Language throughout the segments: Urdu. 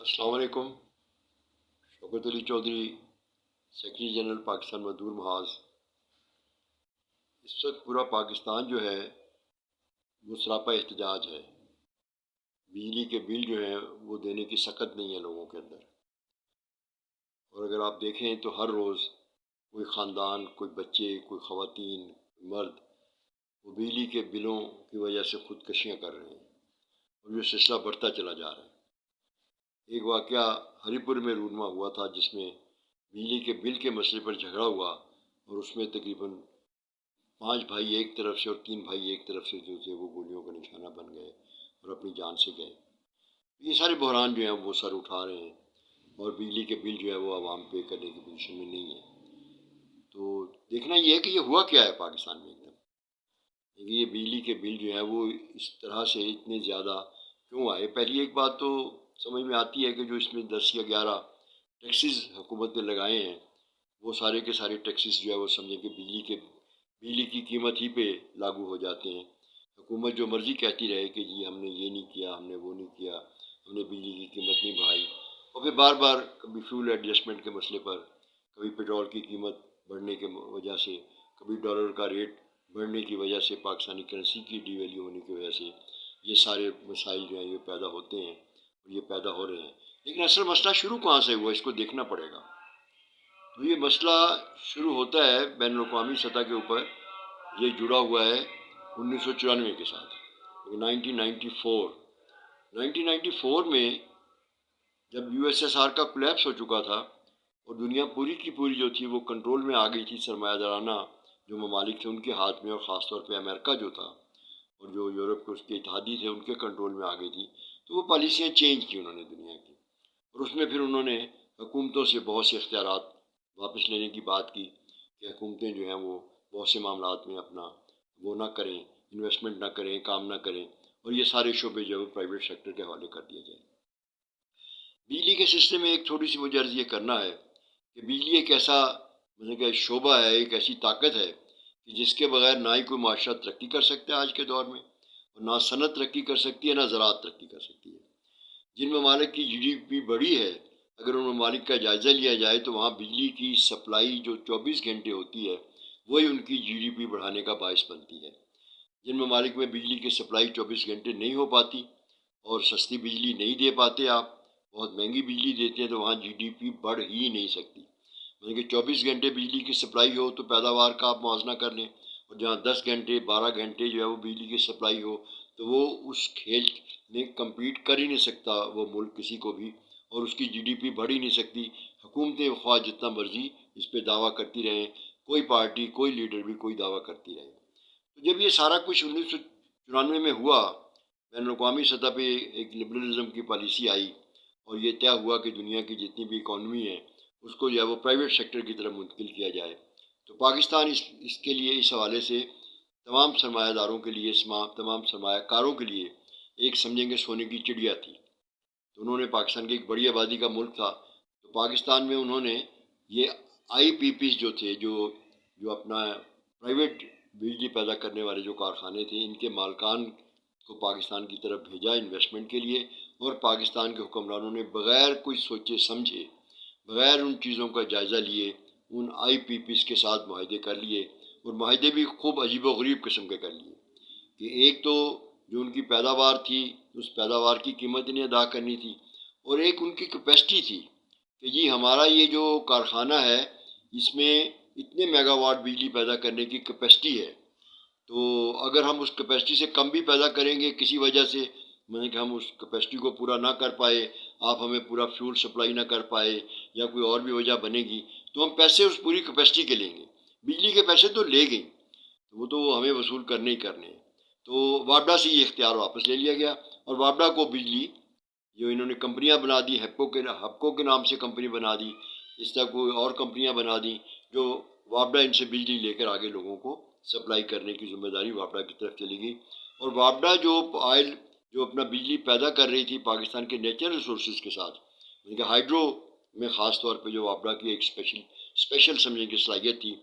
السلام علیکم۔ شوکت علی چودھری، سیکرٹری جنرل پاکستان مزدور محاذ۔ اس وقت پورا پاکستان جو ہے وہ سراپا احتجاج ہے۔ بجلی کے بل جو ہیں وہ دینے کی سخت نہیں ہے لوگوں کے اندر، اور اگر آپ دیکھیں تو ہر روز کوئی خاندان، کوئی بچے، کوئی خواتین، کوئی مرد وہ بجلی کے بلوں کی وجہ سے خودکشیاں کر رہے ہیں، اور یہ سلسلہ بڑھتا چلا جا رہا ہے۔ ایک واقعہ ہری پور میں رونما ہوا تھا جس میں بجلی کے بل کے مسئلے پر جھگڑا ہوا، اور اس میں تقریباً 5 بھائی ایک طرف سے اور 3 بھائی ایک طرف سے جو تھے وہ گولیوں کا نشانہ بن گئے اور اپنی جان سے گئے۔ یہ سارے بحران جو ہیں وہ سر اٹھا رہے ہیں، اور بجلی کے بل جو ہے وہ عوام پے کرنے کی پوزیشن میں نہیں ہے۔ تو دیکھنا یہ ہے کہ یہ ہوا کیا ہے پاکستان میں ایک دم، کہ یہ بجلی کے بل جو ہیں وہ اس طرح سے اتنے زیادہ کیوں آئے۔ پہلی ایک بات تو سمجھ میں آتی ہے کہ جو اس میں 10 یا 11 ٹیکسز حکومت نے لگائے ہیں، وہ سارے کے سارے ٹیکسز جو ہے وہ سمجھیں کہ بجلی کی قیمت ہی پہ لاگو ہو جاتے ہیں۔ حکومت جو مرضی کہتی رہے کہ جی ہم نے یہ نہیں کیا، ہم نے وہ نہیں کیا، ہم نے بجلی کی قیمت نہیں بڑھائی، اور پھر بار بار کبھی فیول ایڈجسٹمنٹ کے مسئلے پر، کبھی پیٹرول کی قیمت بڑھنے کے وجہ سے، کبھی ڈالر کا ریٹ بڑھنے کی وجہ سے، پاکستانی کرنسی کی ڈی ویلیو ہونے کی وجہ سے یہ سارے مسائل جو ہیں یہ پیدا ہوتے ہیں، اور یہ پیدا ہو رہے ہیں۔ لیکن اصل مسئلہ شروع کہاں سے ہوا، اس کو دیکھنا پڑے گا۔ تو یہ مسئلہ شروع ہوتا ہے بین الاقوامی سطح کے اوپر، یہ جڑا ہوا ہے 1994 کے ساتھ، 1994 میں جب یو ایس ایس آر کا کولیپس ہو چکا تھا، اور دنیا پوری کی پوری جو تھی وہ کنٹرول میں آ گئی تھی، سرمایہ دارانہ جو ممالک تھے ان کے ہاتھ میں، اور خاص طور پہ امریکہ جو تھا، اور جو یورپ کے اس کے اتحادی تھے ان کے کنٹرول میں آ گئی تھی، تو وہ پالیسیاں چینج کی انہوں نے دنیا کی، اور اس میں پھر انہوں نے حکومتوں سے بہت سے اختیارات واپس لینے کی بات کی، کہ حکومتیں جو ہیں وہ بہت سے معاملات میں اپنا وہ نہ کریں، انویسٹمنٹ نہ کریں، کام نہ کریں، اور یہ سارے شعبے جو ہے پرائیویٹ سیکٹر کے حوالے کر دیے جائیں۔ بجلی کے سلسلے میں ایک تھوڑی سی مجھے عرض یہ کرنا ہے کہ بجلی ایک ایسا مطلب کہ شعبہ ہے، ایک ایسی طاقت ہے کہ جس کے بغیر نہ ہی کوئی معاشرہ ترقی کر سکتا ہے آج کے دور میں، اور نہ صنعت ترقی کر سکتی ہے، نہ زراعت ترقی کر سکتی ہے۔ جن ممالک کی جی ڈی پی بڑی ہے، اگر ان ممالک کا جائزہ لیا جائے تو وہاں بجلی کی سپلائی جو 24 گھنٹے ہوتی ہے وہی ان کی جی ڈی پی بڑھانے کا باعث بنتی ہے۔ جن ممالک میں بجلی کی سپلائی 24 گھنٹے نہیں ہو پاتی، اور سستی بجلی نہیں دے پاتے، آپ بہت مہنگی بجلی دیتے ہیں، تو وہاں جی ڈی پی بڑھ ہی نہیں سکتی۔ مطلب کہ 24 گھنٹے بجلی کی سپلائی ہو تو پیداوار کا آپ موازنہ کر لیں، اور جہاں 10 گھنٹے 12 گھنٹے جو ہے وہ بجلی کی سپلائی ہو، تو وہ اس کھیل میں کمپیٹ کر ہی نہیں سکتا وہ ملک کسی کو بھی، اور اس کی جی ڈی پی بڑھ ہی نہیں سکتی۔ حکومتیں خواہ جتنا مرضی اس پہ دعویٰ کرتی رہیں، کوئی پارٹی، کوئی لیڈر بھی کوئی دعویٰ کرتی رہے۔ تو جب یہ سارا کچھ 1994 میں ہوا، بین الاقوامی سطح پہ ایک لبرلزم کی پالیسی آئی، اور یہ طے ہوا کہ دنیا کی جتنی بھی اکانومی ہے اس کو جو ہے وہ پرائیویٹ سیکٹر کی طرف منتقل کیا جائے، تو پاکستان اس کے لیے، اس حوالے سے تمام سرمایہ داروں کے لیے، تمام سرمایہ کاروں کے لیے ایک سمجھیں گے سونے کی چڑیا تھی۔ تو انہوں نے، پاکستان کی ایک بڑی آبادی کا ملک تھا، تو پاکستان میں انہوں نے یہ آئی پی پیز جو تھے، جو اپنا پرائیویٹ بجلی پیدا کرنے والے جو کارخانے تھے، ان کے مالکان کو پاکستان کی طرف بھیجا انویسٹمنٹ کے لیے، اور پاکستان کے حکمرانوں نے بغیر کوئی سوچے سمجھے، بغیر ان چیزوں کا جائزہ لیے، ان آئی پی پیز کے ساتھ معاہدے کر لیے، اور معاہدے بھی خوب عجیب و غریب قسم کے کر لیے، کہ ایک تو جو ان کی پیداوار تھی اس پیداوار کی قیمت انہیں ادا کرنی تھی، اور ایک ان کی کیپیسٹی تھی کہ جی ہمارا یہ جو کارخانہ ہے اس میں اتنے میگا واٹ بجلی پیدا کرنے کی کیپیسٹی ہے، تو اگر ہم اس کیپیسٹی سے کم بھی پیدا کریں گے کسی وجہ سے، کہ ہم اس کیپیسٹی کو پورا نہ کر پائے، آپ ہمیں پورا فیول سپلائی نہ کر پائے، یا کوئی اور بھی وجہ بنے گی، تو ہم پیسے اس پوری کیپیسٹی کے لیں گے۔ بجلی کے پیسے تو لے گئیں، وہ تو ہمیں وصول کرنے ہی کرنے ہیں۔ تو وابڈا سے یہ اختیار واپس لے لیا گیا، اور وابڈا کو بجلی جو انہوں نے کمپنیاں بنا دی، ہپکو کے نام سے کمپنی بنا دی، اس طرح کوئی اور کمپنیاں بنا دی، جو وابڈا ان سے بجلی لے کر آگے لوگوں کو سپلائی کرنے کی ذمہ داری وابڈا کی طرف چلی گئی۔ اور وابڈا جو آئل جو اپنا بجلی پیدا کر رہی تھی پاکستان کے نیچرل ریسورسز کے ساتھ، ان کے ہائیڈرو میں خاص طور پہ جو وابڈا کی ایک اسپیشل سمجھنے کی صلاحیت تھی،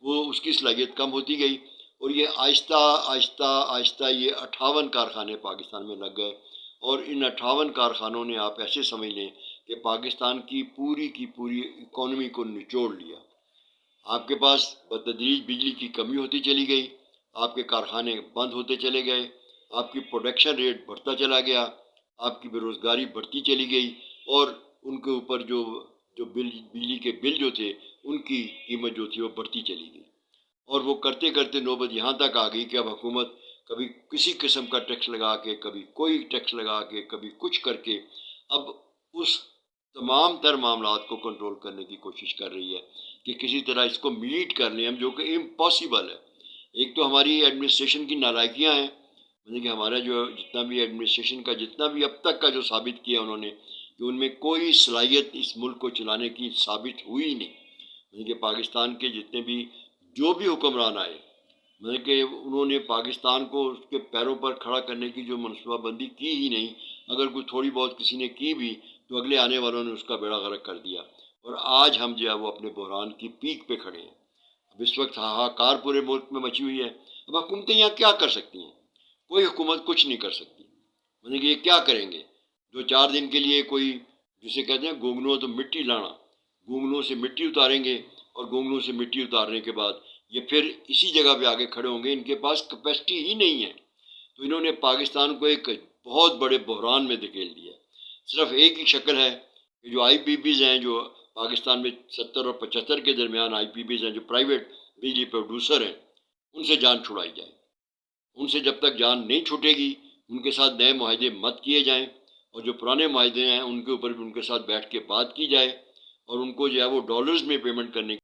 وہ اس کی صلاحیت کم ہوتی گئی، اور یہ آہستہ آہستہ آہستہ یہ 58 کارخانے پاکستان میں لگ گئے، اور ان 58 کارخانوں نے آپ ایسے سمجھ لیں کہ پاکستان کی پوری اکانومی کو نچوڑ لیا۔ آپ کے پاس بتدریج بجلی کی کمی ہوتی چلی گئی، آپ کے کارخانے بند ہوتے چلے گئے، آپ کی پروڈکشن ریٹ بڑھتا چلا گیا، آپ کی بے روزگاری بڑھتی چلی گئی، اور ان کے اوپر جو بجلی کے بل جو تھے ان کی قیمت جو تھی وہ بڑھتی چلی گئی۔ اور وہ کرتے کرتے نوبت یہاں تک آ گئی کہ اب حکومت کبھی کسی قسم کا ٹیکس لگا کے، کبھی کوئی ٹیکس لگا کے، کبھی کچھ کر کے اب اس تمام تر معاملات کو کنٹرول کرنے کی کوشش کر رہی ہے کہ کسی طرح اس کو میٹ کر لیں ہم، جو کہ امپاسبل ہے۔ ایک تو ہماری ایڈمنسٹریشن کی نالائکیاں ہیں، یعنی کہ ہمارا جو جتنا بھی ایڈمنسٹریشن کا جتنا بھی اب تک کا جو ثابت کیا انہوں نے کہ ان میں کوئی صلاحیت اس ملک کو چلانے کی ثابت ہوئی نہیں، یعنی کہ پاکستان کے جتنے بھی جو بھی حکمران آئے، مطلب کہ انہوں نے پاکستان کو اس کے پیروں پر کھڑا کرنے کی جو منصوبہ بندی کی ہی نہیں، اگر کوئی تھوڑی بہت کسی نے کی بھی تو اگلے آنے والوں نے اس کا بیڑا غرق کر دیا۔ اور آج ہم جو ہے وہ اپنے بحران کی پیک پہ کھڑے ہیں۔ اب اس وقت ہاہاکار پورے ملک میں مچی ہوئی ہے۔ اب حکومتیں یہاں کیا کر سکتی ہیں؟ کوئی حکومت کچھ نہیں کر سکتی، مطلب کہ یہ کیا کریں گے؟ جو 4 دن کے لیے کوئی جسے کہتے ہیں گونگنوں تو مٹی لانا، گونگنوں سے مٹی اتاریں گے، اور گونگنوں سے مٹی اتارنے کے بعد یہ پھر اسی جگہ پہ آگے کھڑے ہوں گے، ان کے پاس کیپیسٹی ہی نہیں ہے۔ تو انہوں نے پاکستان کو ایک بہت بڑے بحران میں دھکیل دیا۔ صرف ایک ہی شکل ہے کہ جو آئی پی پیز ہیں، جو پاکستان میں 70 اور 75 کے درمیان آئی پی پیز ہیں، جو پرائیویٹ بجلی پروڈیوسر ہیں، ان سے جان چھڑائی جائے۔ ان سے جب تک جان نہیں چھوٹے گی ان کے ساتھ نئے معاہدے مت کیے جائیں، اور جو پرانے معاہدے ہیں ان کے اوپر بھی ان کے ساتھ بیٹھ کے بات کی جائے، اور ان کو جو ہے وہ ڈالرز میں پیمنٹ کرنے